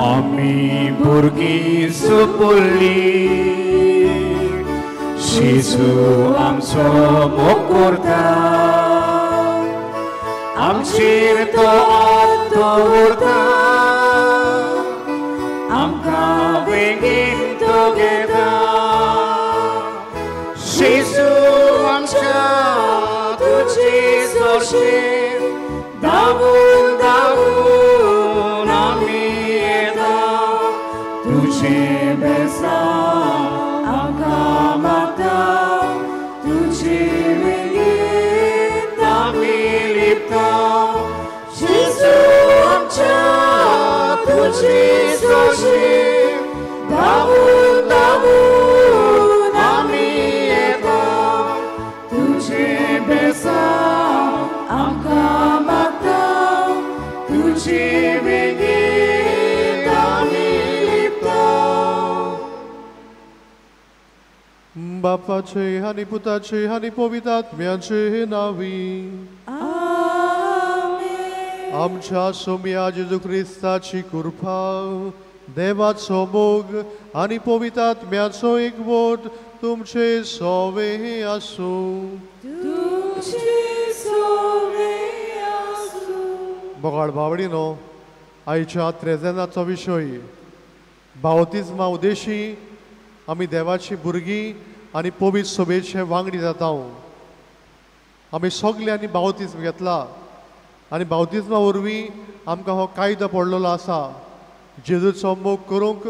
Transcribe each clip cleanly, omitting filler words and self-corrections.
आमी भुरगीं सुपुल्ली जेजू आमचो मोग करता आमचेर तो हात दवरता आमकां वेगीन तो घेता जेजू आमच्या तुजे सोशेर धांवून धांवून आमी येता तुजे बेजार आमकां मागता तुजे वेगीन आमी लिपता जेजू आमच्या तुजे सोशेर धांवून धांवून आमी येता तुजे बेजार आमकां मागता तुजे वेगीन आमी लिपता बापाचे आनी पुताचे आनी पवित्र आत्म्याचे नावी आमच्या सोम्या जेजू ख्रिस्ताची कृपा देवाचो मोग आनी पवित्र आत्म्याचो एकवट तुमचे सोवे आसूं बोगाळ भावडीनो आयच्या त्रेजनाचो विशय बावतिजमा उद्देशी आमी देवाची भुरगीं आनी पवित्र सभेचे वांगडी जाता आमी सगल्यांनी बावतिजम घेतला आनी बावतिजमा वरवीं आमकां हो कायदो पडलेलो आसा जेजूचो मोग करूंक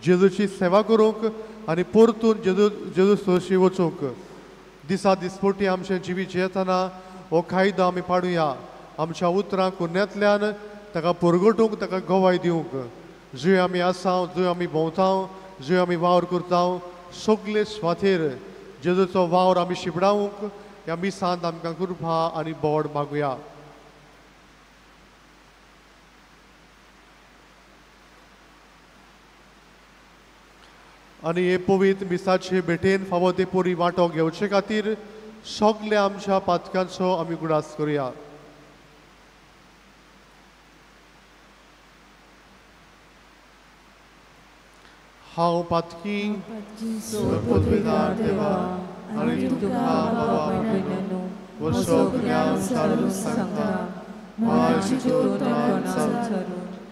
जेजूची सेवा करूंक आनी परतून जेजू सोशी वचूंक दिसा दिसपोटी आमचें जिवीत जेतना हो कायदो आमी पाडुया आमच्या उतरां कुन्यांतल्यान ताका परगटूंक ताका गोवाय दिवंक जंय आमी आसा जंय आमी भोंवता जंय आमी वावर करता सगळे स्वाथेर जेजूचो वावर आमी शिपडावंक ह्या मिसांत आमकां कृपा आनी बोड मागुया आनी हे पवित्र मिसाचे भेटेन फावो ते पोरी वांटो घेवचे खातीर सगल्या आमच्या पातकांचो आमी गुणास करुया हांव पातकी पदवीदार देवा आनी तुका बाबा व सगळ्यांक सारून सांगता माझी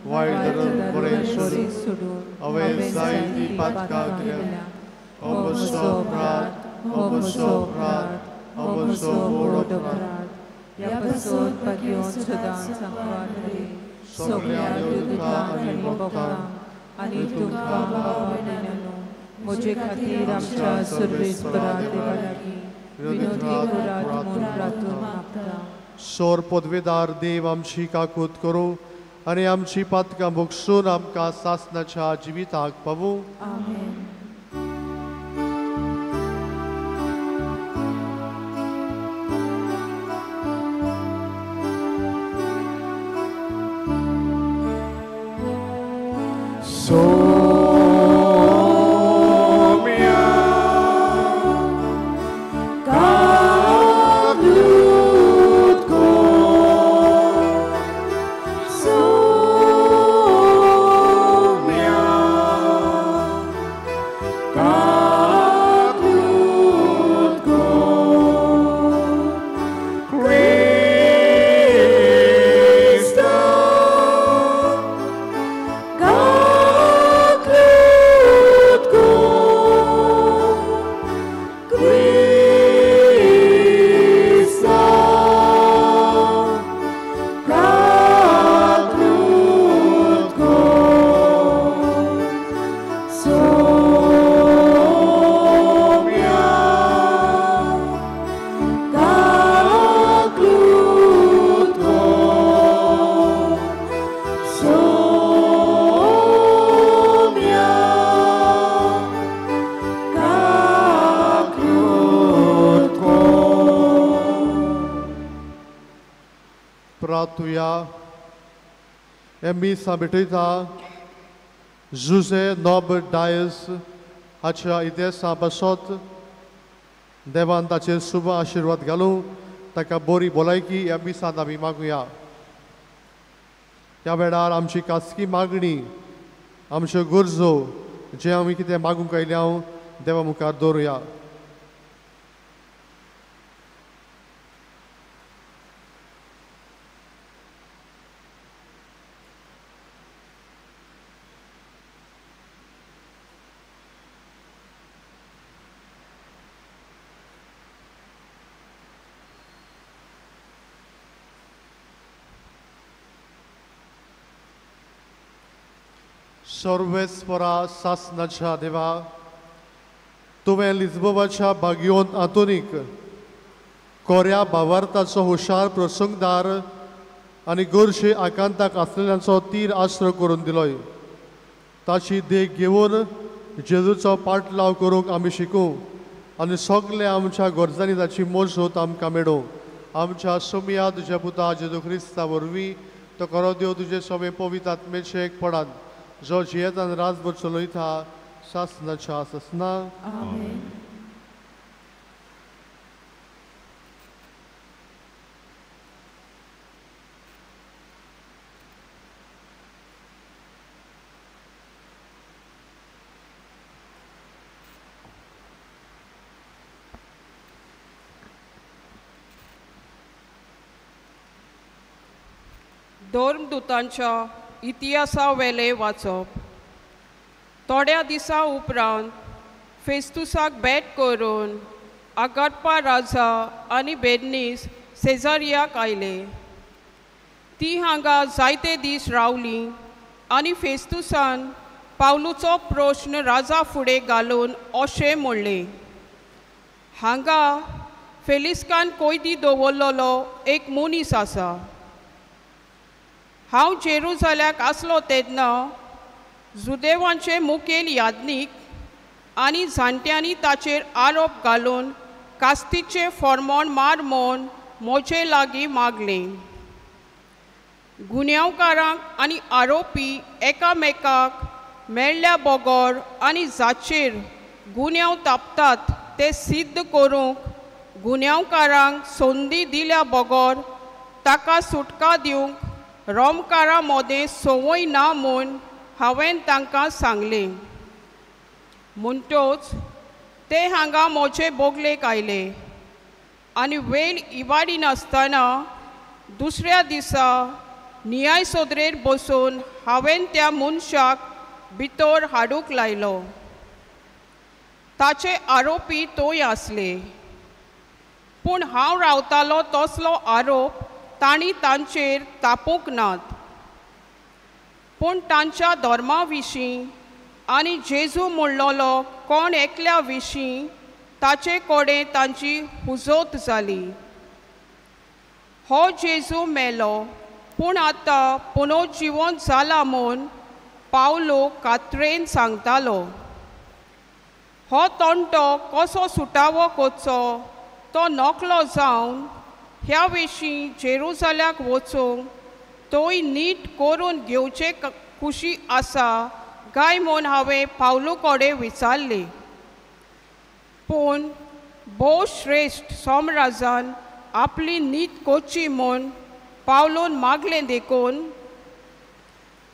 वायट धरून बरें सोडून हांवें जायती पातकां केल्या अवश्य अपराध अवश्य व्हड अपराध ह्या पासून पातयेवन सदांच सांगपाक सगळ्या दुखां आनी भोगांक आनी तुमकां बाबा म्हजे खातीर आमच्या सर्वेस्परा देवा लागीं विनोदी करात म्हूण प्रार्थना मागता सोर पदवेदार देव आमची काकूत करूं आनी आमची पातकां भोगसून आमकां सासणाच्या जिविताक पावूं आमेन Missa betita José Nobre Dias hacia idesa basot devan tache suba ashirwad galu taka bori bolaiki या मिसा आमी मागुया त्या वेळार आमची खासगी मागणी आमच्यो गरजो जे आमी कितें मागूंक आयले हांव देवा मुखार दवरुया. सर्वेस्परा सासनाच्या देवा, तुवें लिजबोवाच्या बागयोन आतोनीक कोऱ्या भावार्थाचो हुशार प्रसंगदार आनी गोरशे आकांताक आसलेल्यांचो तीर आश्रय करून दिलोय. ताची देख घेवन जेजूचो पाटलाव करूंक आमी शिकूं आनी सगळे आमच्या गरजांनी ताची मोजत आमकां मेळूं. आमच्या सोमिया तुज्या पुता जेजू क्रिस्ता वरवीं तो करो देव तुजे सगळे पवित्र आत्मेचे एक पडान जो जियेतान राजभर चलयता सासनाच्या ससना. आमेन. धर्मदूतांच्या इतिहासा वेले वाचप. थोड्या दिसा उपरांत फेस्तुसाक भेट करून आगाप्पा राजा आनी बेर्नीस सेजारियाक आयले. ती हांगा जायते दीस रावलीं आनी फेस्तुसान पावलूचो प्रश्न राजा फुडें घालून अशें म्हणलें, हांगा फेलिस्कान कोयदी दवरलेलो एक मनीस आसा. हांव जेरुसल्याक आसलो तेन्ना जुदेवांचे मुखेल यादनीक आनी जाणट्यांनी ताचेर आरोप घालून कास्तीचे फर्मोण मार म्हूण म्हजे लागीं मागलें. गुन्यांवकारांक आनी आरोपी एकामेकाक मेळ्ळ्या बगोर आनी जाचेर गुन्यांव तापतात ते सिद्ध करूंक गुन्यांवकारांक संदी दिल्या बगोर ताका सुटका दिवंक रोमकारां मोदें संवय ना म्हूण हांवें तांकां सांगलें. म्हणटच ते हांगा म्हजे बोगलेक आयले आनी वेळ इवाडी नासतना दुसऱ्या दिसा न्याय सोदरेर बसून हांवें त्या मनशाक भितर हाडूंक लायलो. ताचे आरोपी थंय आसले, पूण हांव रावतालो तसलो आरोप तांणी तांचेर तापूंक नात. पूण तांच्या धर्मा विशीं आनी जेजू म्हणलोलो कोण एकल्या विशीं ताचे कडेन तांची हुजत जाली. हो जेजू मेलो पूण आतां पुनर्जिवन जाला म्हूण पावलो कात्रेन सांगतालो. हो तंटो कसो सुटावो करचो तो नकलो जावन ह्या विशीं जेरुसल्याक वचूंक थंय नीट करून घेवचे खुशी आसा काय म्हूण हांवें पावलू कडेन विचारलें. पूण भोव श्रेश्ठ सोमराजान आपली नीत करची म्हूण पावलून मागलें देखून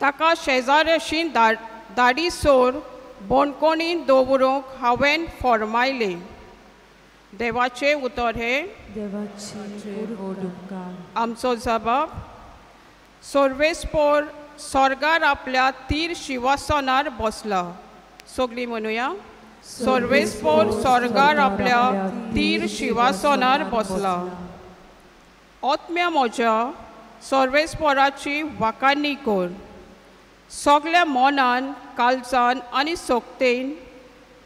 ताका शेजाऱ्याशी धाडीसोर बोणकोणीन दवरूंक हांवें फर्मायलें. देवाचें उतर हें. आमचो जबाब. सर्वेस्पोर स्वर्गार आपल्या तीर शिवासनार बसला. सगळीं म्हणुया. सर्वेस्पोर स्वर्गार आपल्या तीर शिवासनार बसला. ओत्म्या म्हज्या सर्वेस्पोराची वाखाणणी कर. सगळ्या मनान काळजान आनी सोक्तेन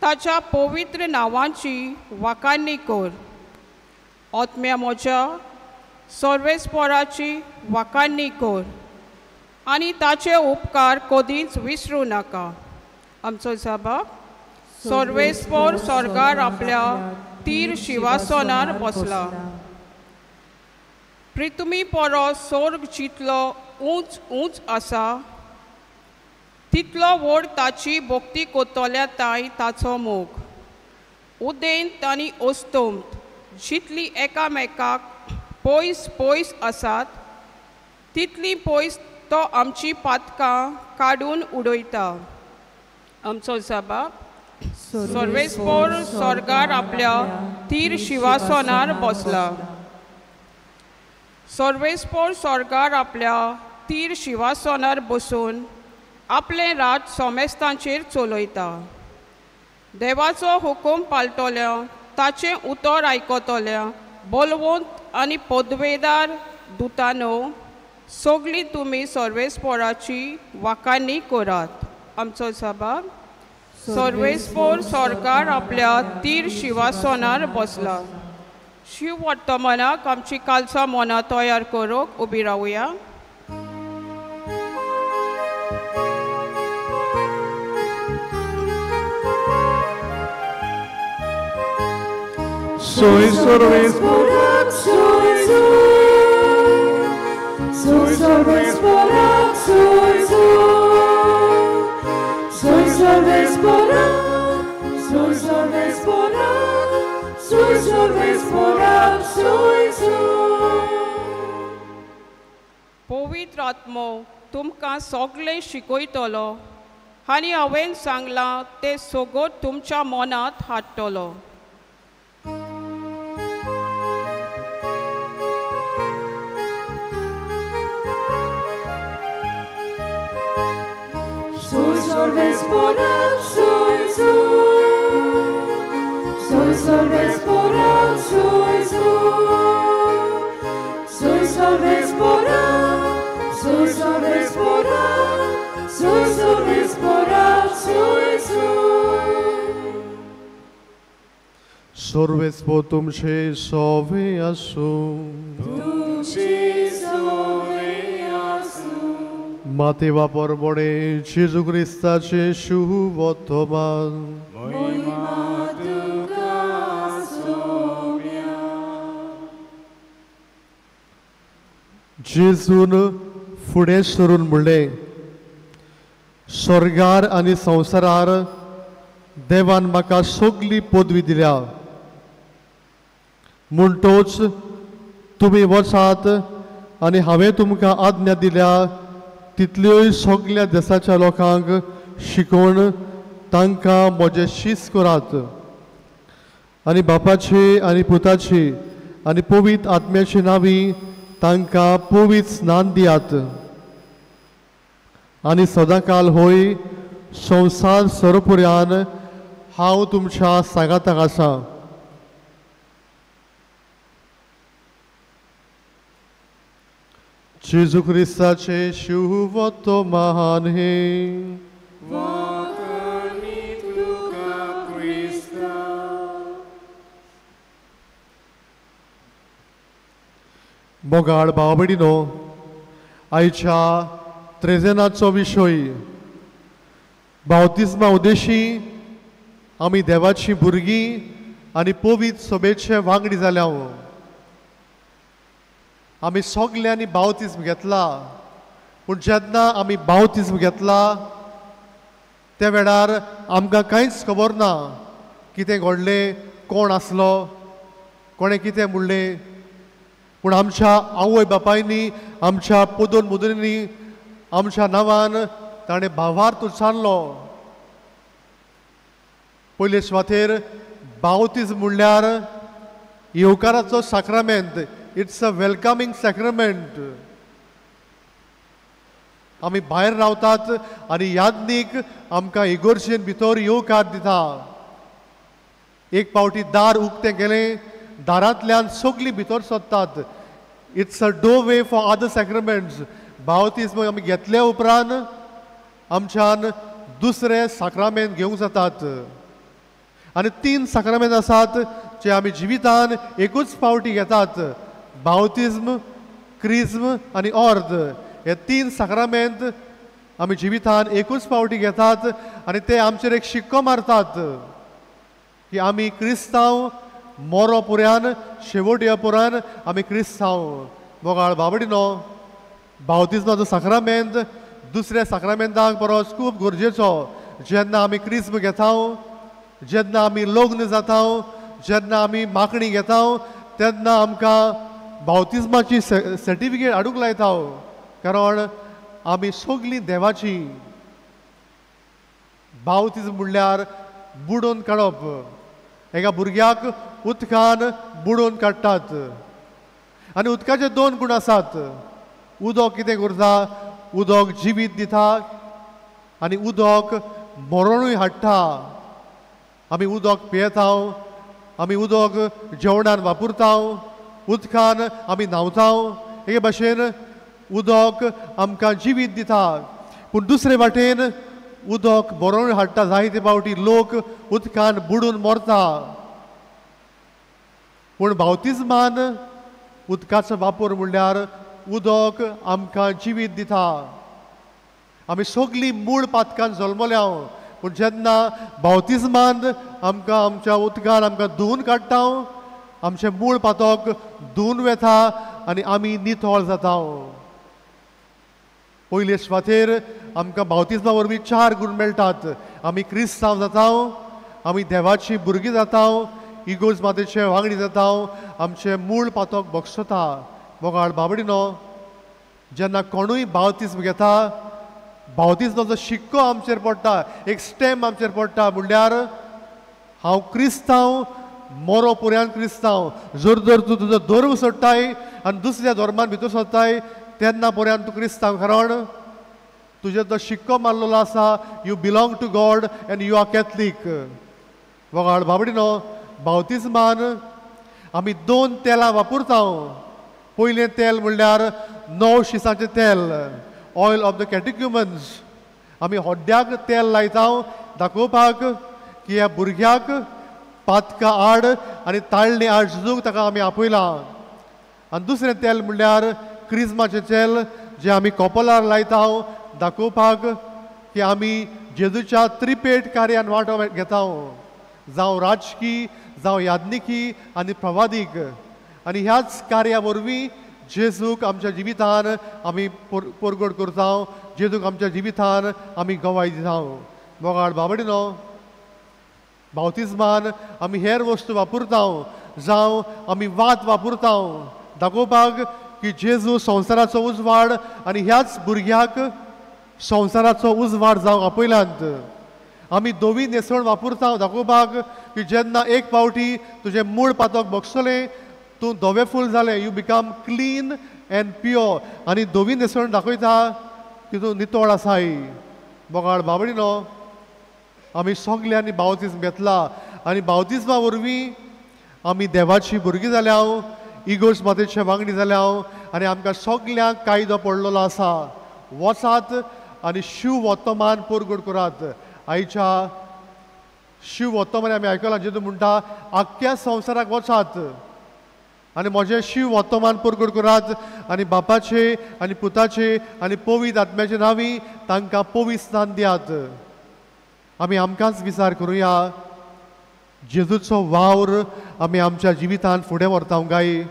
ताच्या पवित्र नांवांची वाखाणणी कर. ओत्म्या म्हज्या सर्वेस्पोराची वाखाणणी कर आनी ताचे उपकार कधीच विसरूं नाका. आमचो जबाब. सर्वेस्पोर स्वर्गार आपल्या तीर शिवासनार बसला. पृथ्वी परस स्वर्ग जितलो उंच उंच आसा तितलो व्हड ताची भक्ती कोतोल्या ताई ताचो मोग. उदेंत आनी ओस्तोमत जितली एकामेकाक पयस पयस आसात तितली पयस तो आमची पातकां काडून उडयता. आमचो सभा सर्वेस्पोर स्वर्गार आपल्या तीर शिवासनार बसला. सर्वेस्पोर स्वर्गार आपल्या तीर शिवासनार बसून आपले राज सोमेस्तांचेर चलयता. देवाचो हुकूम पाळटल्या ताचे उतर आयकतल्या बलवंत आनी पदवेदार दुतानो सगळीं तुमी सर्वेस्पोराची वाखाणणी करात. आमचो सभा सर्वेस्पोर स्वर्गार आपल्या तीर शिवासनार बसला. शिव वर्तमानाक आमची कालचा मना तयार करूंक उबी रावया. Soy सर्वेस्पोराक soy सर्वेस्पोराक soy पवित्र आत्मो तुमकां सगळें शिकयतलो आनी हांवें सांगलां तें सगळें तुमच्या मनांत हाडटलो. सर्वेस्पोराक सर्वेस्po तुमचे सोवे आसूं. मातेवा परमणे जेजू क्रिस्ताचे शुभ वर्तमान. जेजून फुडें सरून म्हणलें, स्वर्गार आनी संवसारार देवान म्हाका सगळी पदवी दिल्या. म्हणटोच तुमी वचात आनी हांवें तुमकां आज्ञा दिल्या तितल्योय सगळ्या देशाच्या लोकांक शिकोवन तांकां म्हजें शिस्त करात आनी बापाची आनी पुताची आनी पवित्र आत्म्याची नांवी तांकां पवित्र स्नान दियात आनी सदांकाल होय संवसार सरपुऱ्यान हांव तुमच्या सांगाताक आसा. जेजू क्रिस्ताचे शुभ वर्तमान हे. मोगाळ भाव भयणीनो, आयच्या त्रेजेनाचो विशय बावतिस्मा उद्देशी आमी देवाची भुरगीं आनी पवित्र सभेचे वांगडी जाल्या. आमी सगल्यांनी बावतिस्म घेतला, पूण जेन्ना आमी बावतिस्म घेतला त्या वेळार आमकां कांयच खबर ना कितें घडलें, कोण आसलो, कोणें कितें म्हणलें. पूण आमच्या आवय बापायनी आमच्या पोदोन मुदोनी आमच्या नांवान ताणें भावार्थ उच्चारलो. पयले सुवातेर बावतिस्म म्हणल्यार येवकाराचो साक्रामेंत. It's a welcoming सॅक्रमेंट. आमी भायर रावतात आनी यादनीक आमकां इगोर्जेन भितर येवकार दिता. एक पावटी दार उक्तें गेलें, दारांतल्यान सगळीं भितर सरतात. It's a doorway for other sacraments. बावतिस्म आमी घेतल्या उपरांत आमच्यान दुसरे साक्रामेंत घेवंक जातात. आनी 3 साक्रामेंत आसात जे आमी जिवितान एकूच पावटी घेतात. बावतिस्म, क्रिस्म आनी ऑर्द. हे 3 साक्रामेंत आमी जिवितान एकूच पावटी घेतात आनी ते आमचेर एक शिक्को मारतात की आमी क्रिस्तांव मोरो पुऱ्यान शेवट येवपर्यंत आमी क्रिस्तांव. मोगाळ बाबडीनो, बावतिस्माचो साक्रामेंत दुसऱ्या साक्रामेंताक परस खूब गरजेचो. जेन्ना आमी क्रिस्म घेता, जेन्ना आमी लग्न जाता, जेन्ना आमी माखणी घेता, तेन्ना आमकां बावतिस्माची सर्टिफिकेट हाडूंक लायता. कारण आमी सगळीं देवाची. बावतीज म्हणल्यार बुडोवन काडप. एका भुरग्याक उदकान बुडोवन काडटात आनी उदकाचे दोन गूण आसात. उदक कितें करता? उदक जिवीत दिता आनी उदक मरणूय हाडटा. आमी उदक पियेता, आमी उदक जेवणान वापरता, उदकान आमी न्हांवता. हे भाशेन उदक आमकां जिवीत दिता. पूण दुसरे वाटेन उदक मरणूय हाडटा. जायते फावटी लोक उदकान बुडून मरता. पूण बावतिजमान उदकाचो वापर म्हणल्यार उदक आमकां जिवीत दिता. आमी सगळीं मूळ पातकान जल्मल्या, पूण जेन्ना बावतिजमान आमकां आमच्या उदकान आमकां धुवन काडटा, आमचें मूळ पातक धुवन वेता आनी आमी नितळ जाता. पयले सुवातेर आमकां बावतिजमा वरवीं 4 गूण मेळटात. आमी क्रिस्तांव जाता, आमी देवाची भुरगीं जाता, इगोर्ज मातेचे वांगडी जाता, आमचें मूळ पातक बगसता. मोगाळ बाबडीनो, जेन्ना कोणूय बावतिजम घेता, बावतिजमाचो शिक्को आमचेर पडटा, एक स्टॅम्प आमचेर पडटा. म्हणल्यार हांव क्रिस्तांव, मरो पर्यंत क्रिस्तांव. जर तूं तुजो धर्म सोडटाय आनी दुसऱ्या धर्मान भितर सोदताय, तेन्ना पर्यंत तूं क्रिस्तांव. कारण तुजे तो शिक्को मारलेलो आसा, you belong to God and you are Catholic. वगाळ बाबडीनो, बावतिजमान आमी 2 तेलां वापरता. पयलें तेल म्हणल्यार 9 शिसाचें तेल, ऑयल ऑफ द कॅटिक्युमन्स. आमी होड्ड्याक तेल लायता दाखोवपाक की ह्या भुरग्याक पातकां आड आनी ताळणी आड झुजूंक ताका आमी आपयलां. आनी दुसरें तेल म्हणल्यार क्रिस्माचें तेल, जें आमी कॉपलार लायता दाखोवपाक की आमी जेजूच्या त्रिपेट कार्यान वांटो घेता, जावं राजकी, जावं याज्ञिकी आनी प्रवादीक. आनी ह्याच कार्या वरवीं जेजूक आमच्या जिवितान आमी परगट करता, जेजूक आमच्या जिवितान आमी गवाय दिता. मोगाळ बाबडीनो, बावतिजमान आमी हेर वस्तू वापरता, जावं आमी वात वापरता दाखोवपाक की जेजू संवसाराचो उजवाड आनी ह्याच भुरग्याक संवसाराचो उजवाड जावंक आपयलांत. आमी धवी न्हेसवण वापरता दाखोवपाक की जेन्ना एक फावटी तुजें मूळ पातक बगसलें, तूं धवें फूल जालें, you become clean end pure. आनी धवी न्हेसवण दाखयता की तूं नितळ आसाय. मोगाळ बाबडीनो, आमी सगल्यांनी बावतिजम घेतला आनी बावतिजमा वरवीं आमी देवाची भुरगीं जाल्या, इगोर्ज मातेचे वांगडी जाल्या आनी आमकां सगल्यांक कायदो पडलेलो आसा. वचात आनी शिव वर्तमान परगट करात. आयच्या शिव वर्तमान आमी आयकलां, जेजू म्हणटा आख्ख्या संवसाराक वचात आनी म्हजें शिव वर्तमान परगट करात आनी बापाचे आनी पुताचे आनी पवित्र आत्म्याचे नांवी तांकां पवित्र स्नान दियात. आमी आमकांच विचार करुया, जेजूचो वावर आमी आमच्या जिवितान फुडें व्हरता काय?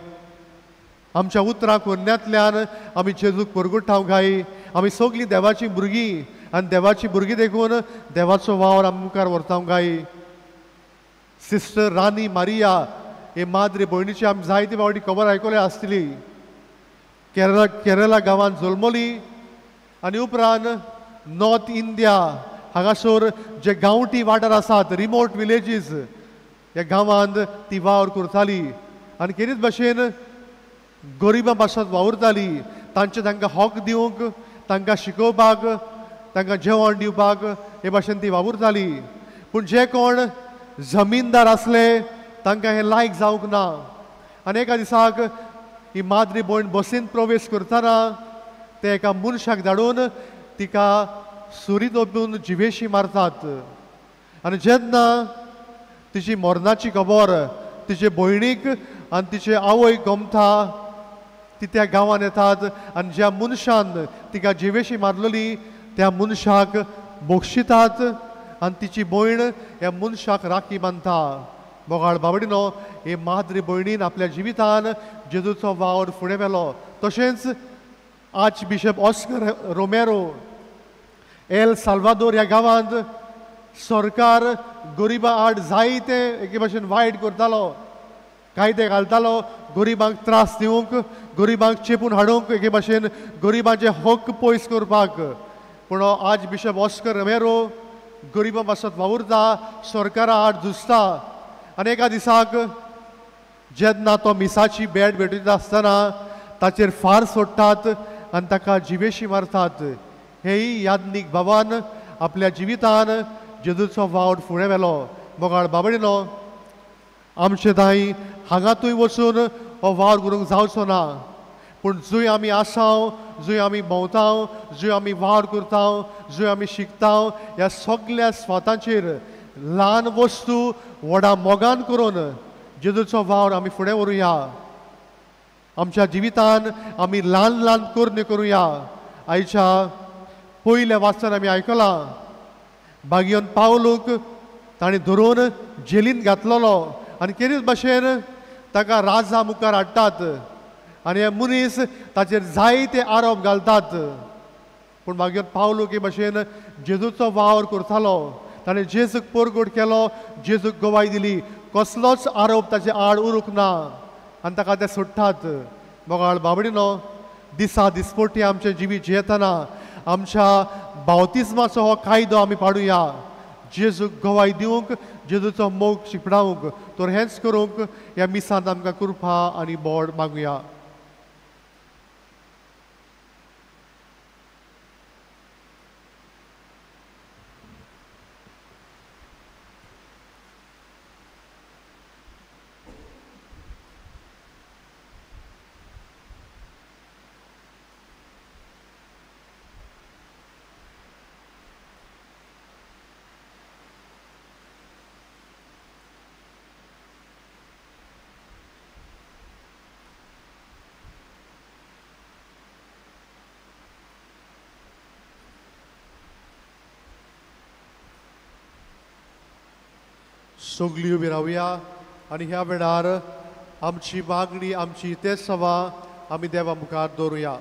आमच्या उतरां कोन्यांतल्यान आमी जेजूक परगटाव काय? आमी सगळीं देवाची भुरगीं आनी देवाची भुरगीं देखून देवाचो वावर आमी मुखार व्हरता काय? सिस्टर रानी मारिया हे माद्री भयणीची आमी जायते फावटी खबर आयकल्या आसतली. केरला गांवांत जल्मली आनी उपरांत नॉर्थ इंडिया हांगासर जे गांवठी वाठार आसात, रिमोट विलेजीस, ह्या गांवांत ती वावर करताली आनी खेरीत भाशेन गरिबां पासत वावुरताली. तांकां हक दिवंक, तांकां शिकोवपाक, तांकां जेवण दिवपाक हे भाशेन ती वावुरताली. पूण जे कोण जमीनदार आसले तांकां हें लायक जावंक ना. आनी एका दिसाक ही माद्री भयण बसीन प्रवेश करतना ते एका मनशाक धाडून तिका सुरी तोपून जिवेशी मारतात. आनी जेन्ना तिची मरणाची खबर तिचे भयणीक आनी तिचे आवयक गमता, ती त्या गांवांत येतात आनी ज्या मनशान तिका जिवेशी मारलेली त्या मनशाक बक्षितात आनी तिची भयण ह्या मनशाक राखी बांदता. मोगाळ बाबडीनो, हे माद्री भयणीन आपल्या जिवितान जेजूचो वावर फुडें व्हेलो. तशेंच arch bishop Oscar रोमेरो L Salvador ह्या गांवांत सरकार गरिबां आड जायते एके भाशेन वायट करतालो, कायदे घालतालो गरिबांक त्रास दिवंक, गरिबांक चेपून हाडूंक, एके भाशेन गरिबांचे हक पयस करपाक. पूण आर्च बिशप ऑस्कर रोमेरो गरिबां पासत वावुरता सरकारा आड झुजता आनी एका दिसाक जेन्ना तो मिसाची बॅट भेटयता आसतना ताचेर फार सोडटात आनी ताका जिवेशी मारतात. हेय याज्ञीक बाबान आपल्या जिवितान जेजूचो वावर फुडें व्हेलो. मोगाळ बाबडीनो, आमचे दाई हांगातूय वचून हो वावर करूंक जावचो ना, पूण जंय आमी आसाव, जंय आमी भोंवताव, जंय आमी वावर करताव, जंय आमी शिकताव, ह्या सगळ्या स्वातांचेर ल्हान वस्तू व्हडा मोगान करून जेजूचो वावर आमी फुडें व्हरुया. आमच्या जिवितान आमी ल्हान ल्हान करणी करुया. आयच्या पयल्या वाचन आमी आयकलां, बागियोन पावलूक ताणें धरून जेलीन घातलेलो आनी केरीच भाशेन ताका राजा मुखार हाडटात आनी हे मनीस ताचेर जायते आरोप घालतात. पूण मागीर पावलूक हे भाशेन जेजूचो वावर करतालो. ताणें जेजूक परगट केलो, जेजूक गवाय दिली, कसलोच आरोप ताचे आड उरूंक ना आनी ताका ते सोडटात. मोगाळ बाबडीनो, दिसा दिसपट्टी आमचे जिवी जियेतना आमच्या बावतिस्माचो हो कायदो आमी पाडुया. जेजूक गवाय दिवंक, जेजूचो मोग शिपडावंक, तर हेंच करूंक ह्या मिसांत आमकां कृपा आनी बोड मागुया. सगळी उबी रावया आनी ह्या वेळार आमची मागणी, आमची ते सवा आमी देवा मुखार दवरुया.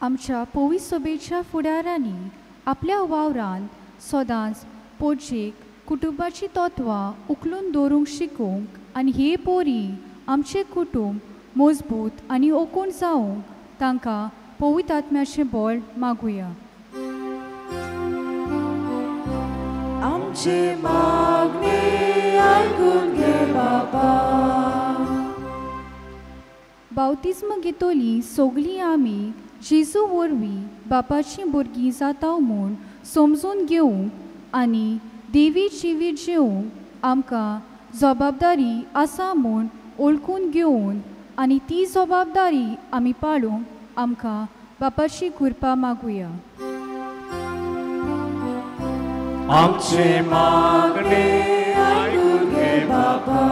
आमच्या पोवीस सभेच्या फुडाऱ्यांनी आपल्या वावरांत सदांच पोटचेक कुटुंबाची तत्वां उखलून दवरूंक शिकोवंक आनी हे पोरी आमचे कुटुंब मजबूत आनी ओकूण जावंक तांकां पवित्र आत्म्याचें बळ मागुया. आमचे मागणे आयकून घे बाबा. बावतिस्म घेतली सगळीं आमी जेजू वरवीं बापाचीं भुरगीं जाता म्हूण समजून घेवंक आनी देवी जिवीत जेवंक आमकां जबाबदारी आसा म्हूण ओळखून घेवन आनी ती जबाबदारी आमी पाळूंक आमकां बापाची कृपा मागुया. आमचे मागणे आयकून घे बाबा.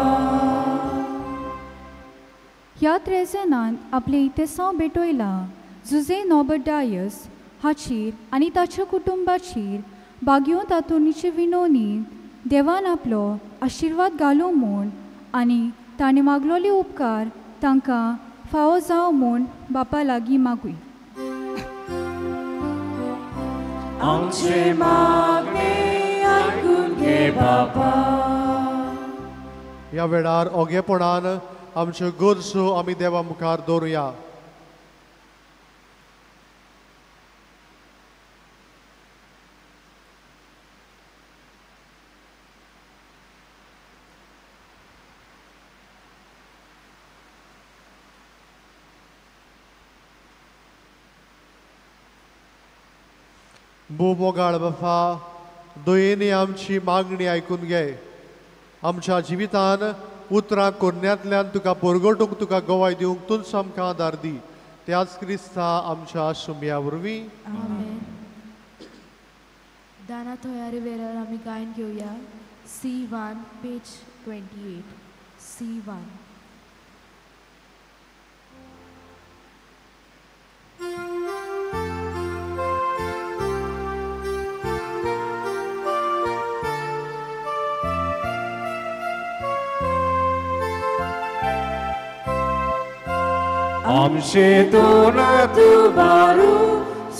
ह्या त्रेजनांत आपले इतेसांव भेटयला जुझे नॉबडायस हाचेर आनी ताच्या कुटुंबाचेर बागियो तातुर्णीचे विनोनीत देवान आपलो आशिर्वाद घालूं म्हूण आनी ताणें मागलोले उपकार तांकां फावो जावं म्हूण बापा लागीं मागुया. आमचे मागणे आयकून घे बाबा. ह्या वेळार ओगेपणान आमच्यो गरजो आमी देवा मुखार दवरुया. मोगाळ बापा, दयेनी आमची मागणी आयकून घे. आमच्या जिवितान उतरां कोन्यांतल्यान तुका परगटूंक, तुका गवाय दिवंक तूंच आमकां आदार दी. त्याच क्रिस्ता आमच्या सुमया वरवीं. आमेन. दाना तयारी वेळार आमी गायन घेवया. C1 page 28. C1. आमचे दोन तुबारू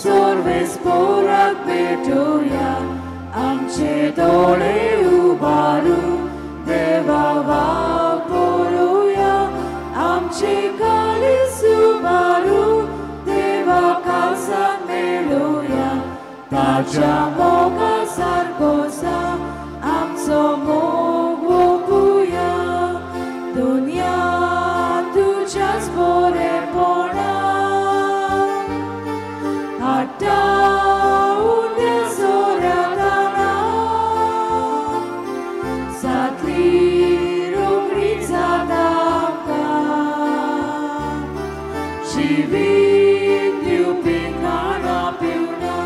सोर्वेस्पोराक भेटूया आमचे डोळे उबारू देवा वाट पळोवया आमचे काळीज उबारू देवा खालसाक मेळोवया ताच्या मोगा सारको आमचो मोग ओपुया दुनिया तुझ्याच बरेपणान हाडटा उण्या सोऱ्याताना सातली रोखडी जाता आमकां जिवीत दिवपी खाणा पिवना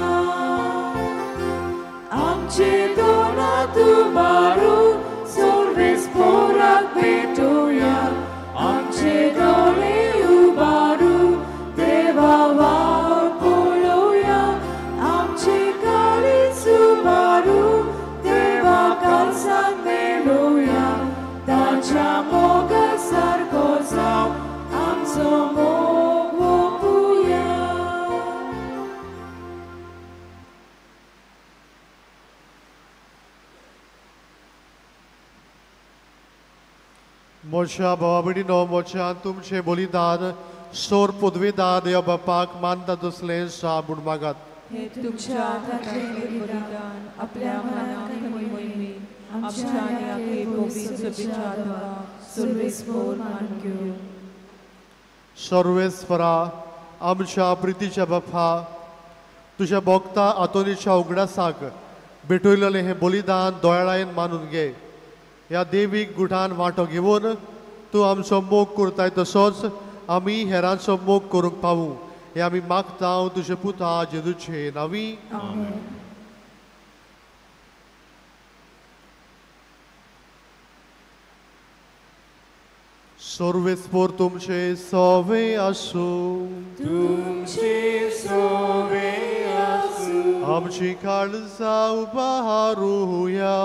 आमचे दोनात उबारून सोर्वेस्पोराक भेटूया आमचे डोळे उबारू देवा वाट पळोवया आमचे काळीज उबारू देवा खालसाक मेळोवया ताच्या मोगा सारको जावं आमचो मोग ओपुया मोच्या भावा भयणीनो मोच्या तुमचे बलिदान सोर पदवेदार देवा बापाक मानता तसलें साबूड मागात हे तुमच्या हातांतलें बलिदान आपल्या मनाक मोहिमे आमच्या आनी आखे पवित्र सभेच्या द्वारा सर्वेस्पोर मानून घेवं सर्वेस्परा आमच्या प्रितीच्या बापा तुझ्या भोगता आतोनीच्या उगडासाक भेटयलेलें हें बलिदान दोळायेन मानून घे ह्या देवीक गुठान वांटो घेवन तूं आमचो मोग करताय तसोच आमी हेरांचो मोग करूंक पावूं हे आमी मागता तुजे पुता जेजूचे नांवी सर्वेस्पोर तुमचे सवे आसूं तुमचे सोवे आसूं आमची काळजां उबारूया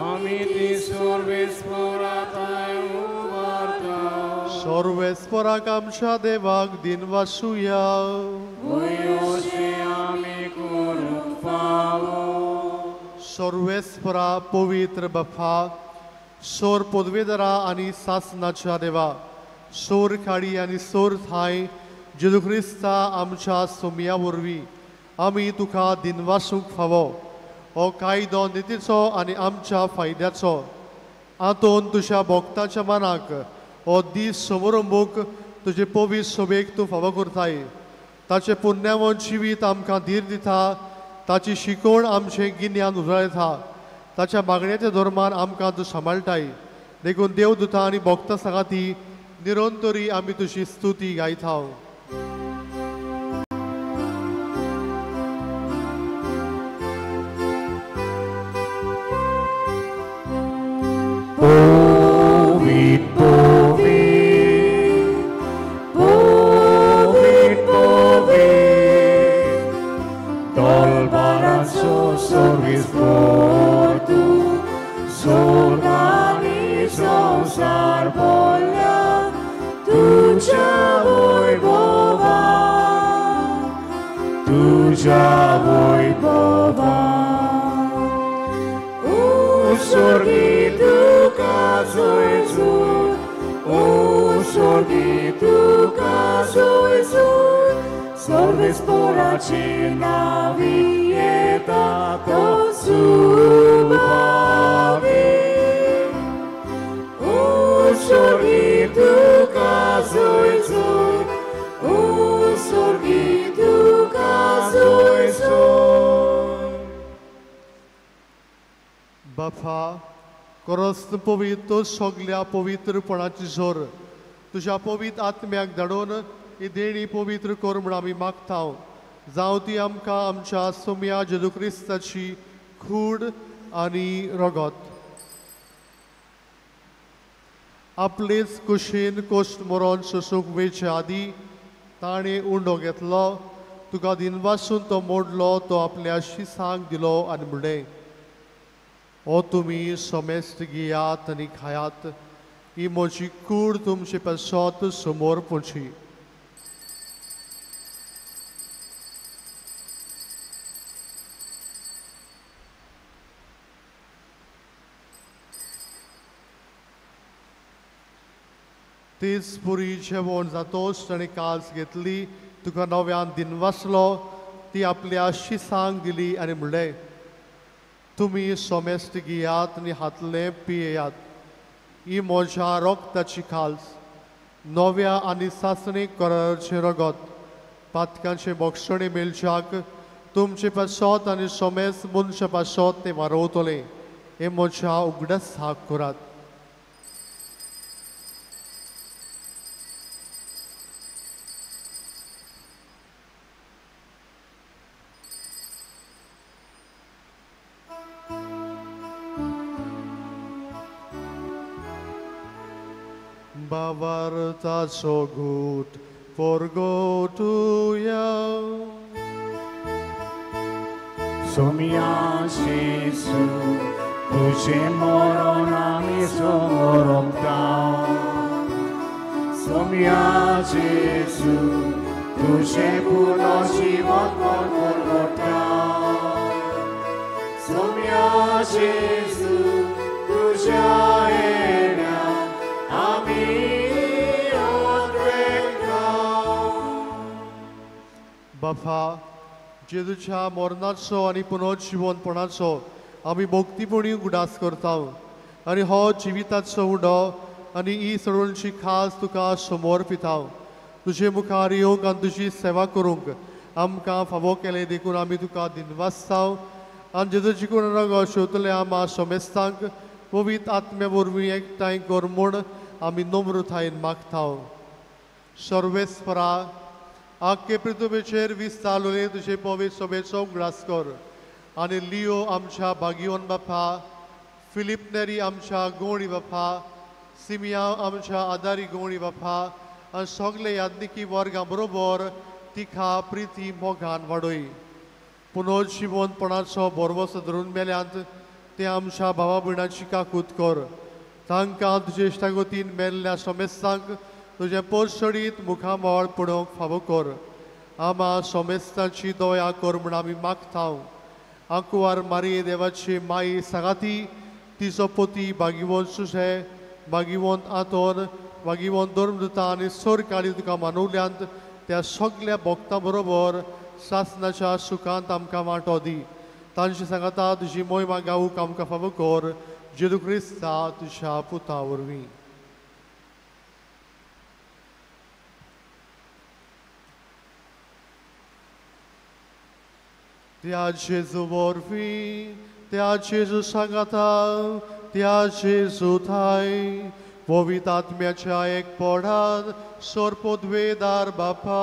आमी ती सर्वेस्पोराताय उबारता सर्वेस्पराक आमच्या देवाक दिन वासुया वयोशे आमी करूंक फावो सर्वेस्परा पवित्र बापा सोर पदवेदारा आनी सासनाच्या देवा सोर खाडी आनी सोर थाय जेजू क्रिस्ता आमच्या सोमया वरवीं आमी तुका दिनवासूंक फावो हो कायदो नितीचो आनी आमच्या फायद्याचो आतोन तुज्या भोगताच्या मनाक हो दीस समारंभूक तुजे पवित्र सोबेक तूं फावो करताय ताचे पुण्यवंत जिवीत आमकां धीर दिता ताची शिकवण आमचें गिन्यान उजळयता ताच्या मागण्याच्या धर्मान आमकां तूं सांबाळटाय देखून देवदूता आनी भोगता सांगाती निरंतरी आमी तुजी स्तुती गायता Sorvesporaci navieta to subavi Usorgitu kazoizoi Usorgitu kazoizoi बापा खरोच पवित्र सगळ्या पवित्रपणाची जोर तुझ्या पवित्र आत्म्याक धाडून ही देणी पवित्र कर म्हूण आमी मागता जावं ती आमकां आमच्या सोम्या जेजू क्रिस्ताची खूड आनी रगत आपलेच कुशीन कोश्ट मरोन सोसूंक वेचे आदी ताणें उंडो घेतलो तुका दिनवासून तो मोडलो तो आपल्या शिसांक दिलो आनी म्हणलें हो तुमी सोमेस्त घेयात आनी खायात ही म्हजी कूड तुमचे पासत समोर पोची तीच पुरी जेवण जातोच ताणें कास घेतली, तुका नव्यान दिनवासलो, ती आपल्या शिसांक दिली आनी म्हणलें, तुमी सोमेस्त घेयात आनी हातले पियेयात, ही म्हज्या रोगताची खाल्स, नव्या आनी सासणीक कराराचें रगत, पातकांचे भक्षणे मेलच्याक तुमचे पासत आनी सोमेस मनशा पासत ते वारोवतले, हे म्हज्या उगडास हाक करात. Bavartaco gut forgotuja. Somia Jesu, tuže moronami somoromtao. Somia Jesu, tuže puno život forgotao. Somia Jesu, tuže ena, ami odrekao. बापा, जेजूच्या मरणाचो आनी पुनर्जीवनपणाचो आमी भक्तीपणी उगडास करता आनी हो जिविताचो उडो आनी ही सडोळची खास तुका समर्पिता. तुजे मुखार येवंक आनी तुजी सेवा करूंक आमकां फावो केलें देखून आमी तुका दिनवासता आनी जेजूची कुणाक शेवतले आमा सोमेस्तांक पवित्र आत्म्या वरवीं एकठांय कर म्हूण आमी नम्रतायेन मागता. सर्वेस्परा, आख्खे पृथ्वीचेर विस्तारलेले तुजे पवित्र सभेचो उगडास कर आनी लिओ आमच्या भागियोन बापा, फिलिप नेरी आमच्या गवळी बापा, सिमिया आमच्या आदारी गवळी बापा आनी सगळे यादनिकी वर्गां बरोबर तिका प्रिती मोगान वाडय. पुनर्जीवनपणाचो बरवसो धरून मेल्यांत ते आमच्या भावा भयणांची काकूत कर. तांकां तुजे इश्टागतीन मेल्ल्या सोमेस्तांक तुजे पोरसडीत मुखामळ पडोवंक फावो कर. आमा सोमेस्तांची दया कर म्हूण आमी मागता. आंकुवार मारये देवाची माई सांगाती, तिचो पती भागिवंत सुशे, भागिवंत आतोन, भागिवंत धर्मदुता आनी सर काळी तुका मानवल्यांत त्या सगळ्या भक्तां बरोबर सासणाच्या सुखांत आमकां वांटो दी. तांची सांगाता तुजी मोहिमा गावूंक आमकां फावो कर. जेजू क्रिस्ता तुज्या पुता वरवीं. त्या जेजू वरवीं, त्या जेजू सांगाता, त्या जेजू थाय, पवित्र आत्म्याच्या एकपणान सर्पोद्वेदार बापा,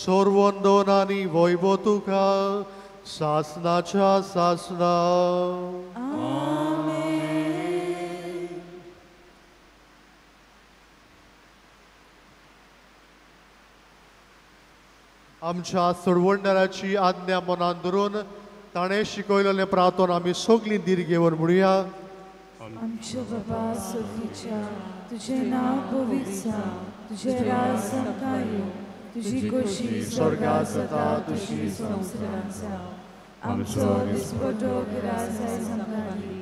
सर्वंदन आनी वैभव तुका सासणाच्या सासणा. आमच्या सोडवणदाराची आज्ञा मनान धरून ताणें शिकयलेलें प्रार्थना आमी सगळीं दीर्घेवर म्हणुया. आमच्या बाबा सुखीच्या, तुझे नाव पवित्र जा, तुझे राज संपता येवं, तुझी खुशी स्वर्गात जाता तशी संवसारांत जावं. आमचो दिसपटो गिरास आयज आमकां दी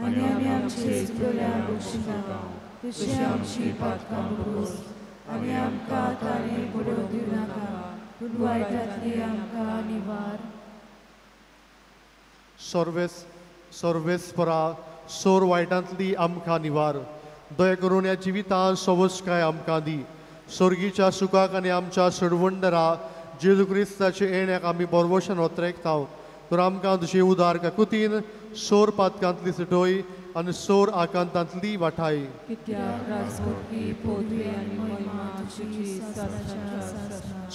आनी आमी आमचे इश्टोल्यांक बक्षिता, तशी आमची पातकां बरोस आनी आमकां ताणें पडोवंक दिवं नाका, पूण वायटांतली आमकां निवार. सर्वेस्परा, सोर वायटांतली आमकां निवार. दया करून ह्या जिवितांत सवस्काय आमकां दी. सर्गीच्या सुखाक आनी आमच्या सडवंडरा जेजू क्रिस्ताचे येण्याक आमी बरवशान वत्रेकता. तर आमकां तुजी उदार काकुतीन सोर पातकांतली सटय आनी सोर आकांतांतली वाठाय. कित्याक राजकोटली पदवी आनी महिमा तुजी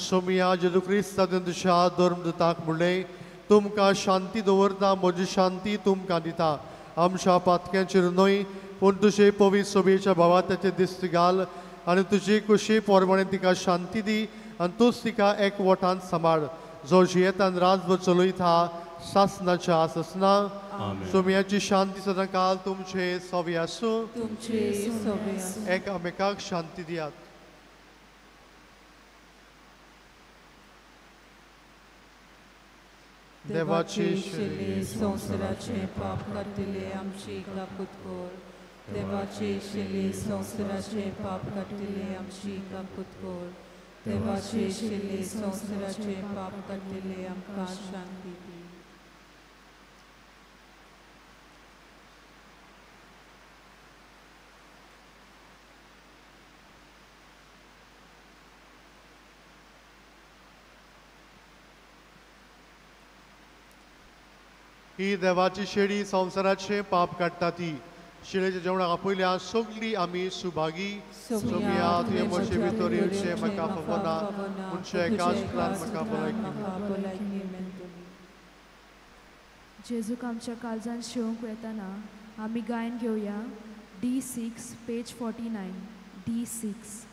सोमिया जेजू क्रिस्तान तुज्या धर्मदुताक म्हणलें, तुमकां शांती दवरता, म्हजी शांती तुमकां दिता. आमच्या पातक्यांचेर न्हय पूण तुजे पवित्र सभेच्या भावाताचेर दिश्ट घाल आनी तुजे कुशी पोरमणें तिका शांती दी आनी तूंच तिका एकवटान सांबाळ. जो जियेतान राजभर चलयता सासणाच्या सासणा. सोमियाची शांती सदां काल तुमचे सोबी आसूं. एकामेकाक शांती दियात. देवाची संवसाराचे पाप काडिल्ले आमची काकूत कर देवाचे शिले संवसाराचे पाप काटिले आमची काकूत कर देवाचे शिले संवसाराचे पाप काटिले आमकां शांती दी ही देवाची शेळी संवसाराचे पाप काडटा ती शिळेच्या जेवणाक आपयल्या सगळी आमी सुभागी सोमिया तुवें म्हजे भितर येवचें म्हाका खबरना पूणचे एकाच प्लान म्हाका भलायकी जेजूक आमच्या काळजान शेवंक येताना आमी गायन घेवया D6 पेज 49 D6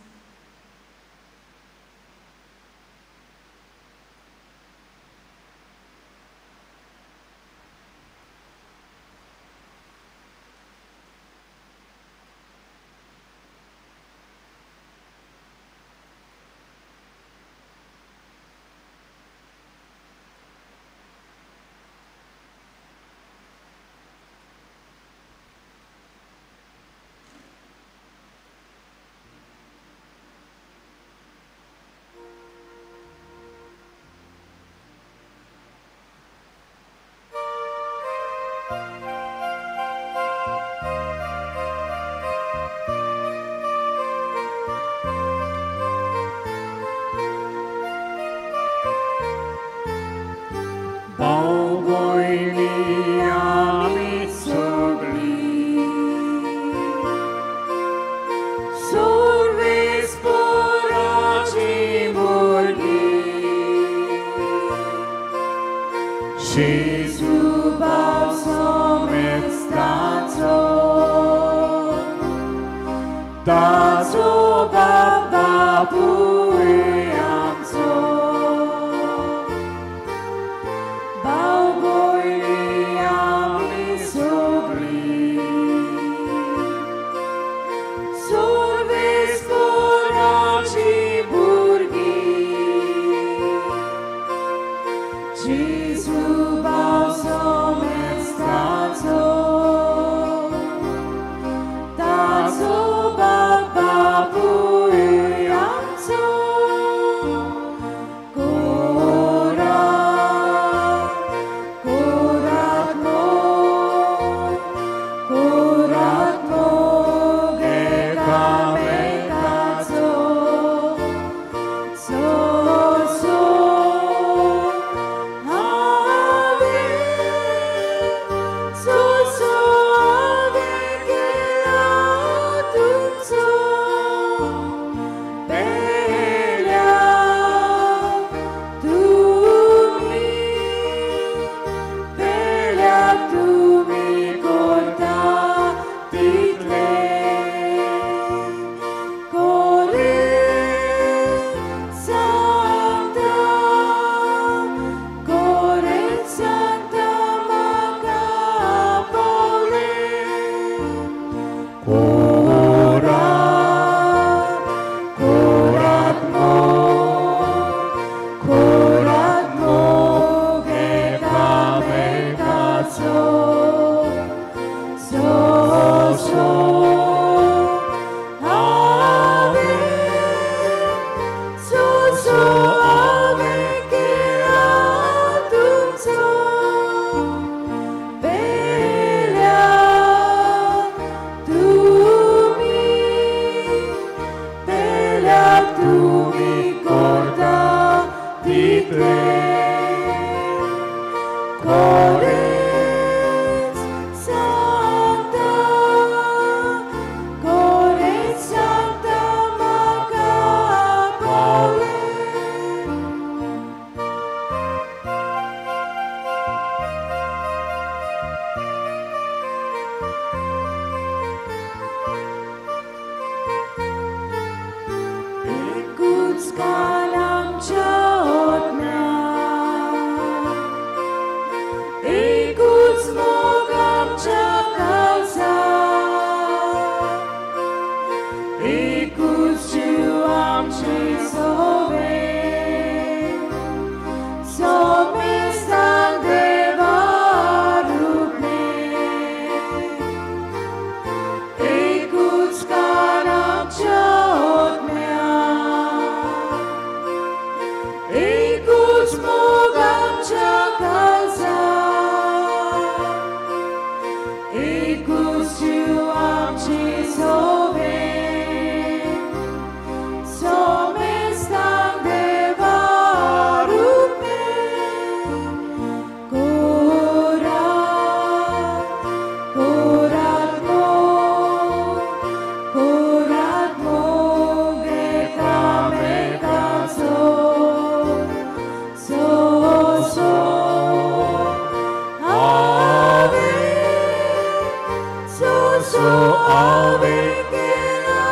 हांवें केला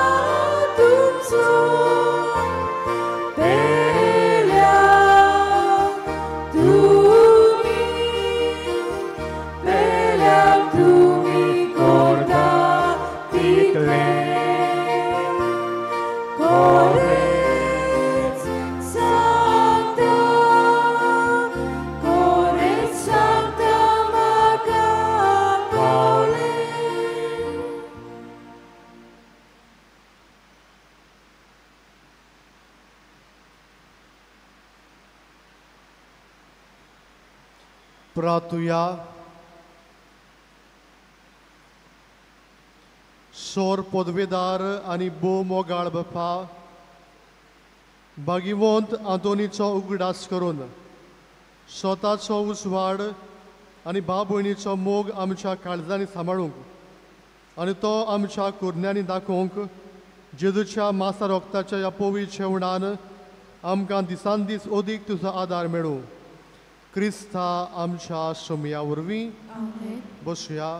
तुमचो पेल्या तुम्ही करता तितलें कोरेच सांगता म्हाका पावलें. प्रार्थुया. सोर पदवेदार आनी बो मोगाळ बापा, भागिवंत आंतोनीचो उगडास करून स्वताचो उसवाड आनी भाव भयणीचो मोग आमच्या काळजांनी सांबाळूंक आनी तो आमच्या कुरण्यांनी दाखोवंक जेजूच्या मासा रोगताच्या ह्या पवित्र जेवणान आमकां दिसान दीस ओदीक तुजो आदार मेळूं. क्रिस्ता आमच्या सोमया वरवीं. बसुया.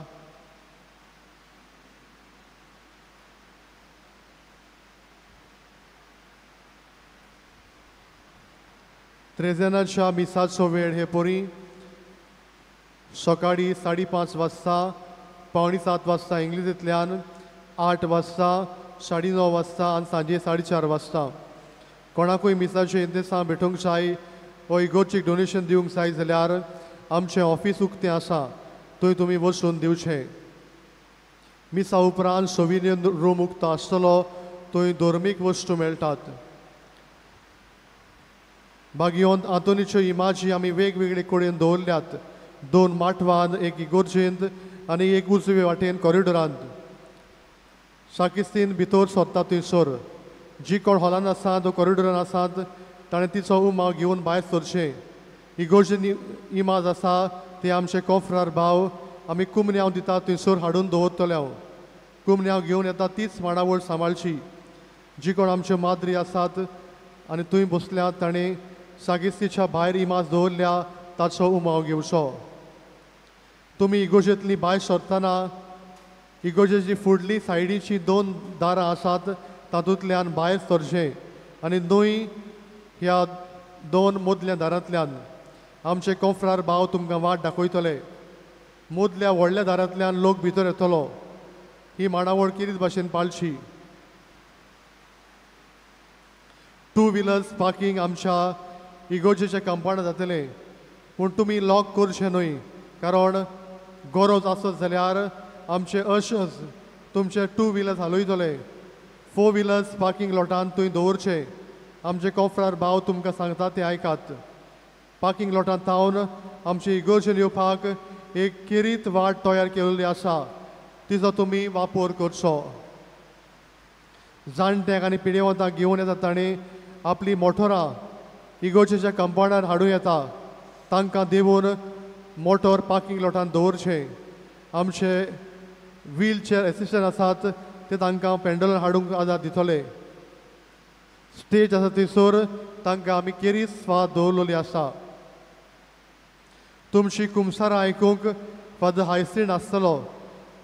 त्रेजेनाच्या मिसाचो वेळ हे पोरी सकाळी 5:30 वाजता, 6:45 वाजता इंग्लिशींतल्यान, 8 वाजता, 9:30 वाजता आनी सांजे 4:30 वाजता. कोणाकूय मिसाचे इंतेसां भेटूंक जाय वो इगोर्जीक डोनेशन दिवंक जाय जाल्यार आमचें ऑफिस उक्तें आसा, थंय तुमी वचून दिवचें. मिसा उपरांत सोविनियन रूम उक्तो आसतलो, थंय धर्मीक वस्तू मेळटात. भागिवंत आंतोनीच्यो इमाजी आमी वेगवेगळे कडेन दवरल्यात. 2 माटवान, 1 इगोर्जेंत आनी 1 उजवे वाटेन कॉरिडोरांत. साकिस्तीन भितर सरता थंयसर. जी कोण हॉलान आसात वा कॉरिडोरान आसात ताणें तिचो उमाव घेवन भायर सरचें. इगोर्जेन इमाज आसा ते आमचे कोफ्रार भाव आमी कुमन्यांव दितात थंयसर हाडून दवरतले हांव. कुमन्यांव घेवन येता तीच मांडावळ सांबाळची. जी कोण आमच्यो माद्री आसात आनी थंय बसल्यात ताणें सागिस्तीच्या भायर इमाज दवरल्या ताचो उमाव घेवचो. तुमी इगोर्जेंतली भायर सरतना इगोर्जेची फुडली सायडीची 2 दारां आसात तातूंतल्यान भायर सरचें आनी न्हय ह्या 2 मदल्या दारांतल्यान आमचे कोफ्रार भाव तुमकां वाट दाखयतले. मदल्या व्हडल्या दारांतल्यान लोक भितर येतलो. ही मांडावळ किरीत भाशेन पाळची. 2 व्हिलर्स पार्किंग आमच्या इगोर्जेच्या कंपाउंडांत जातलें, पूण तुमी लॉक करचें न्हय, कारण गरज आसत जाल्यार आमचे अशर्स तुमचे 2 व्हिलर्स हालयतले. 4 व्हिलर्स पार्किंग लॉटान थंय दवरचे. आमचे कोफ्रार भाव तुमकां सांगता ते आयकात. पार्किंग लॉटांत थावन आमचे इगोर्जेन येवपाक एक किरीत वाट तयार केल्ली आसा, तिचो तुमी वापर करचो. जाणट्यांक आनी पिडेवंतांक घेवन येता ताणें आपली मोटरां इगोर्जेच्या कंपाउंडार हाडूं येता. तांकां देवून मोटर पार्किंग लॉटान दवरचें. आमचे व्हीलचेअर एसिस्टंट आसात ते तांकां पेंडलान हाडूंक आदार दितले. स्टेज आसा थंयसर तांकां आमी केरीस स्वाद दवरलेली आसा. तुमची कुमसारां आयकूंक फादर हायस्टीन आसतलो.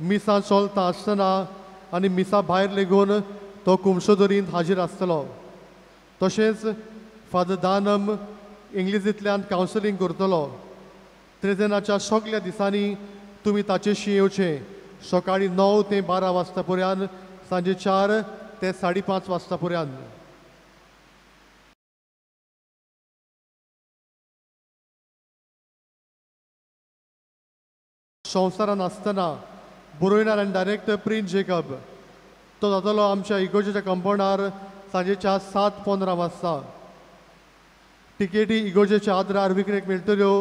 मिसा चलता आसतना आनी मिसा भायर लेगून तो कुमसोदरींत हाजीर आसतलो. तशेंच फादर दानम इंग्लिशींतल्यान कावन्सिलींग करतलो. त्रेजेनाच्या सगळ्या दिसांनी तुमी ताचेशी येवचें. सकाळी 9 ते 12 वाजता पर्यंत, सांजे 4 ते 5:30 वाजता पर्यंत. संवसारान आसतना बरोयणार आनी डायरेक्टर प्रिन्स जेकब तो जातलो आमच्या इगोर्जेच्या कंपाउंडार सांजेच्या 7:15 वाजता. टिकेटी इगोर्जेच्या आदारार विक्रेक मेळटल्यो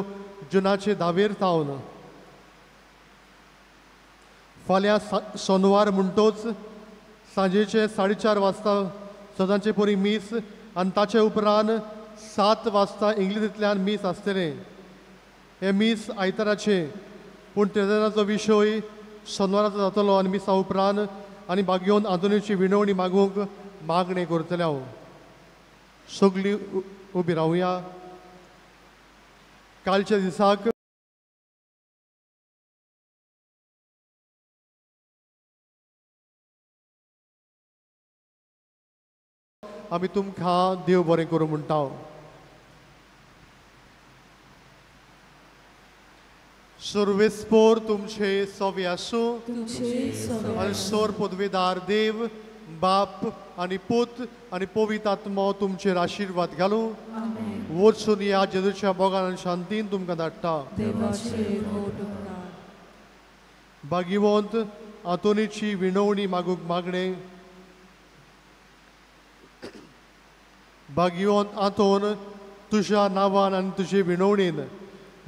जुनाचे 10 थावन. फाल्यां सोनवार म्हणटोच सांजेचे 4:30 वाजता सदांचे परी मीस आनी ताचे उपरांत 7 वाजता इंग्लिशींतल्यान मीस आसतलें. हे मीस आयताराचे, पूण तेजेनाचो विशय सोनवाराचो जातलो आनी मिसा उपरांत आनी भाग्योन आंतोनीची विणवणी मागूंक मागणें करतलें हांव. सगळीं उबी रावया. कालच्या दिसाक आमी तुमकां देव बरें करूं म्हणटा. सर्वेस्पोर तुमचे सोवे आसूं आनी सोर पदवेदार देव बाप आनी पूत आनी पवित्र आत्मो तुमचेर आशिर्वाद घालूं. वचून या जेजूच्या मोगान आनी शांतीन तुमकां धाडटा. भाग्यवंत आंतोनीची विणवणी मागूंक मागणे. भाग्यवंत आंतोन, तुज्या नांवान आनी तुजे विणवणेन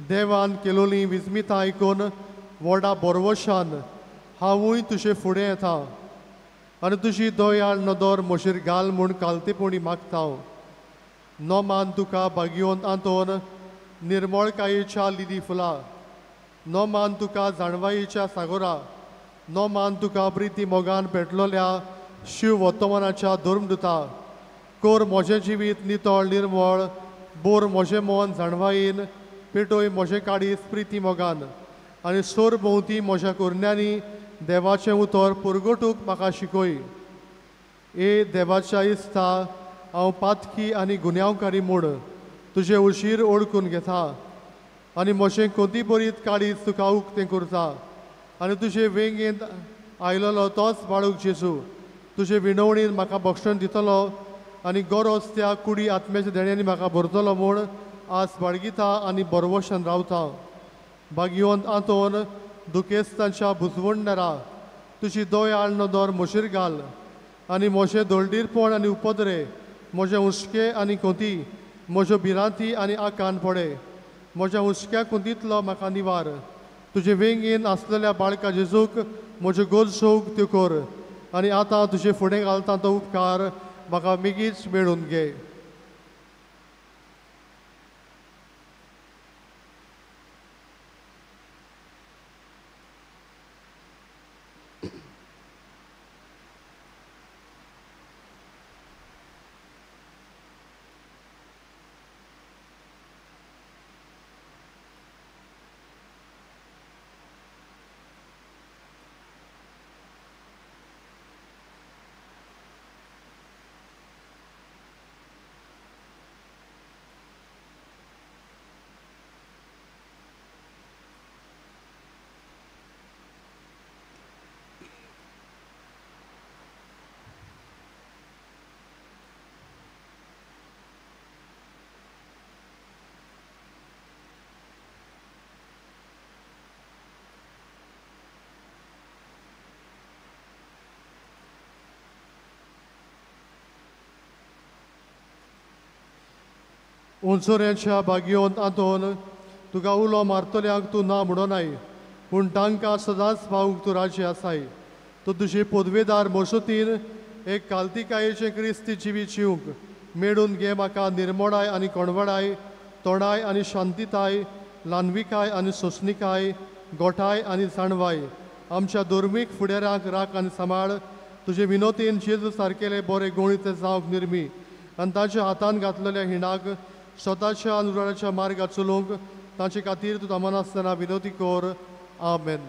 देवान केलोली विस्मितां आयकून व्हडा बरवशान हांवूय तुजे फुडें येता आनी तुजी दयाळ नदर म्हजेर घाल म्हूण कालतेपणी मागता. नो मान तुका भाग्यवंत आंतोन निर्मळकायेच्या लिली फुलां. नो मान तुका जाणवायेच्या सागोरा. नो मान तुका प्रिती मोगान पेटलोल्या शिव वर्तमानाच्या धर्मदुता. कोर म्हजें जिवीत नितळ निर्मळ. बोर म्हजें मन जाणवायेन. पेटोय म्हजें काडीस प्रिती मोगान आनी सोर भोंवती म्हज्या कुरण्यांनी देवाचें उतर पुरगटूंक म्हाका शिकय. ए देवाच्या इस्ता हांव पातकी आनी गुन्यांवकारी म्हूण तुजे उशीर ओळखून घेता आनी म्हजें कोंती बरीत काडीस तुका उक्तें करता आनी तुजे वेंगेंत आयलोलो तोच बाळूक जेजू तुजे विणवणेन म्हाका भक्षण दितलो आनी गरज त्या कुडी आत्म्याच्या देण्यांनी म्हाका भरतलो म्हूण आज बाळगिता आनी बरवशान रावता. भाग्यवंत आंतोन दुखेस्तांच्या बुजवणदारा तुजी दयाळ नदर म्हजेर घाल आनी म्हजें दोळडीरपण आनी उपद्रे म्हजे हुस्के आनी कोंती म्हज्यो भिरांती आनी आकान पडे. म्हज्या हुस्क्या कोंतींतलो म्हाका निवार. तुजे वेंगेन आसलेल्या बाळका जेजूक म्हज्यो गरजोक त्यो कर आनी आतां तुजे फुडें घालता तो उपकार म्हाका बेगीच मेळून घे. उंचोऱ्याच्या भाग्यवंत आंतोन तुका उलो मारतल्यांक तूं ना म्हणोनाय पूण तांकां सदांच पावूंक तूं राजी आसाय. तूं तुजे पदवेदार मसुतीन एक काल्तिकायेचें क्रिस्ती जिवीत जिवंक मेळून घे म्हाका निर्मळाय आनी कोणवडाय, तोणाय आनी शांतीताय, ल्हानविकाय आनी सोंसणिकाय, गोठाय आनी जाणवाय आमच्या धर्मीक फुडाऱ्यांक राख आनी सांबाळ. तुजे विनोतेन जेजू सारकेले बरे गुणिते जावंक निर्मी आनी ताच्या हातान घातलेल्या हिणाक स्वताच्या अनुरागाच्या मार्गात चलोवंक ताचे खातीर तूं तमनासतना विनोती कर. आमेन.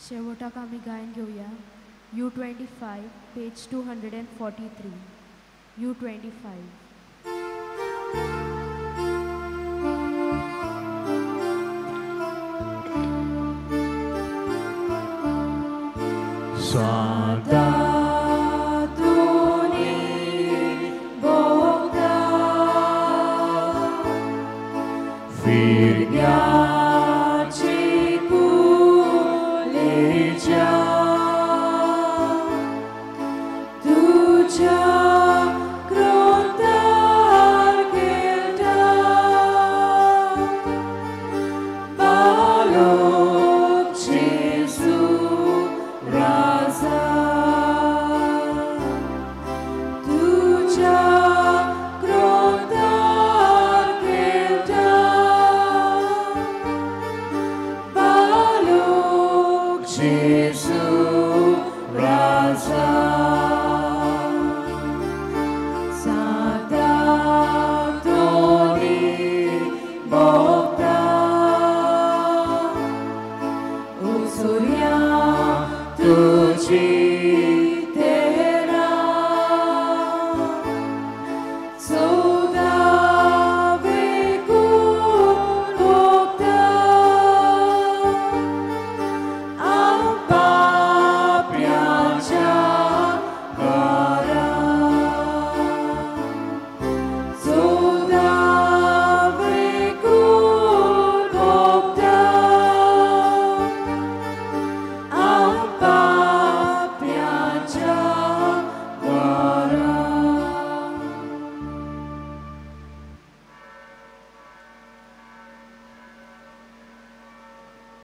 शेवटाक आमी गायन घेवया U25 पेज 243. U25. Santa